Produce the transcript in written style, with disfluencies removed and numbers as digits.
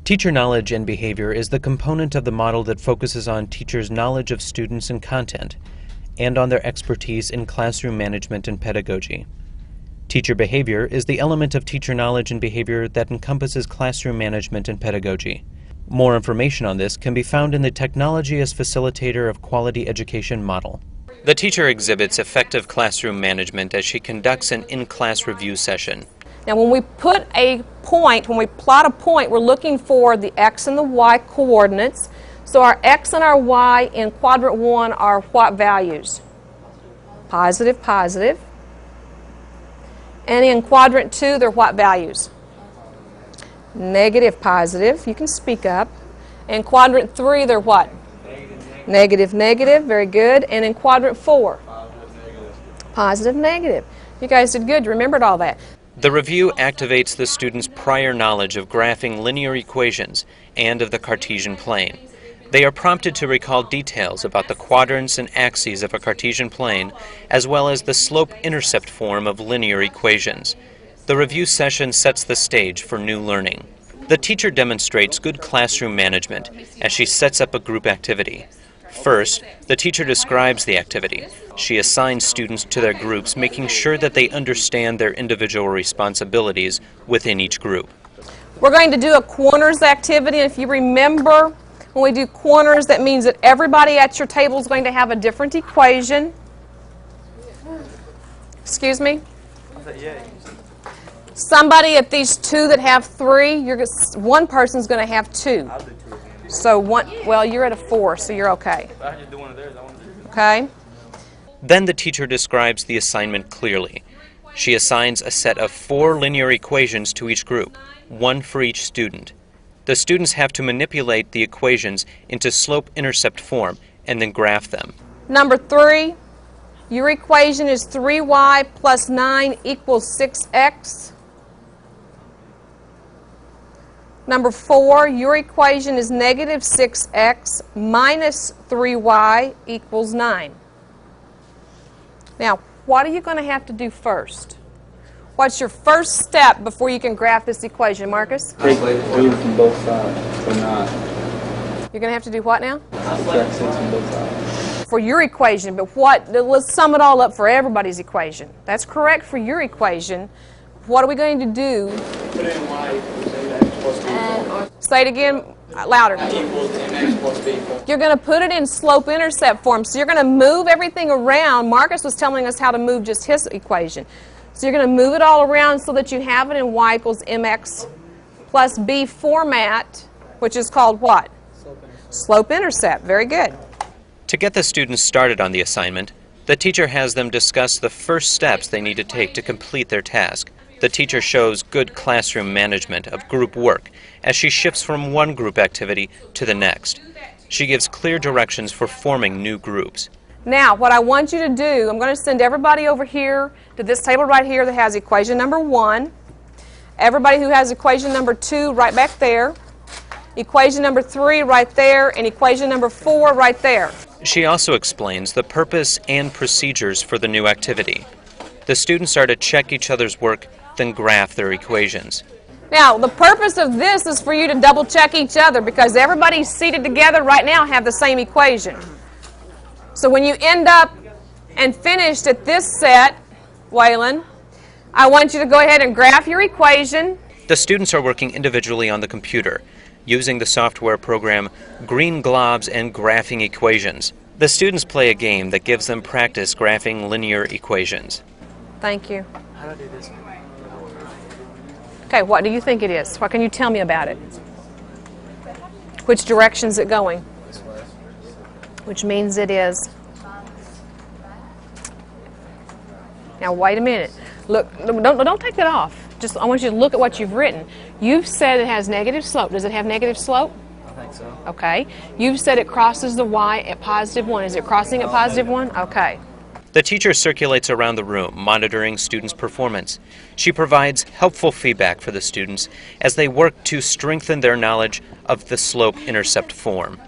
Teacher knowledge and behavior is the component of the model that focuses on teachers' knowledge of students and content, and on their expertise in classroom management and pedagogy. Teacher behavior is the element of teacher knowledge and behavior that encompasses classroom management and pedagogy. More information on this can be found in the Technology as Facilitator of Quality Education model. The teacher exhibits effective classroom management as she conducts an in-class review session. Now when we put a point, when we plot a point, we're looking for the x and the y coordinates. So our x and our y in quadrant 1 are what values? Positive, positive. And in quadrant 2, they're what values? Negative, positive. You can speak up. In quadrant 3, they're what? Negative, negative. Very good. And in quadrant 4? Positive, negative. You guys did good. You remembered all that. The review activates the students' prior knowledge of graphing linear equations and of the Cartesian plane. They are prompted to recall details about the quadrants and axes of a Cartesian plane, as well as the slope-intercept form of linear equations. The review session sets the stage for new learning. The teacher demonstrates good classroom management as she sets up a group activity. First, the teacher describes the activity. She assigns students to their groups, making sure that they understand their individual responsibilities within each group. We're going to do a corners activity, and if you remember, when we do corners, that means that everybody at your table is going to have a different equation. Excuse me? Somebody at these two that have 3, one person's going to have 2. So well, you're at a 4, so you're okay. Okay? Then the teacher describes the assignment clearly. She assigns a set of 4 linear equations to each group, 1 for each student. The students have to manipulate the equations into slope-intercept form and then graph them. Number 3, your equation is 3y plus 9 equals 6x. Number 4, your equation is negative 6x minus 3y equals 9. Now, what are you going to have to do first? What's your first step before you can graph this equation, Marcus? Take 3 from both sides for 9. You're going to have to do what now? Subtract 6 from both sides. For your equation, but let's sum it all up for everybody's equation. That's correct for your equation. What are we going to do? Put in y equals mx plus b. Say it again, louder. Equals mx plus b. You're going to put it in slope-intercept form. So you're going to move everything around. Marcus was telling us how to move just his equation. So you're going to move it all around so that you have it in y equals mx plus b format, which is called what? Slope-intercept. Very good. To get the students started on the assignment, the teacher has them discuss the first steps they need to take to complete their task. The teacher shows good classroom management of group work as she shifts from one group activity to the next. She gives clear directions for forming new groups. Now, what I want you to do, I'm going to send everybody over here to this table right here that has equation number 1. Everybody who has equation number 2 right back there. Equation number 3 right there, and equation number 4 right there. She also explains the purpose and procedures for the new activity. The students are to check each other's work, then graph their equations. Now, the purpose of this is for you to double check each other because everybody seated together right now have the same equation. So when you end up and finished at this set, Waylon, I want you to go ahead and graph your equation. The students are working individually on the computer, using the software program Green Globs and Graphing Equations. The students play a game that gives them practice graphing linear equations. Thank you. How do I do this? Okay, what do you think it is? What can you tell me about it? Which direction is it going? Which means it is. Now wait a minute. Look, don't take that off. I want you to look at what you've written. You've said it has negative slope. Does it have negative slope? I think so. Okay. You've said it crosses the y at positive 1. Is it crossing at positive 1? Okay. The teacher circulates around the room, monitoring students' performance. She provides helpful feedback for the students as they work to strengthen their knowledge of the slope-intercept form.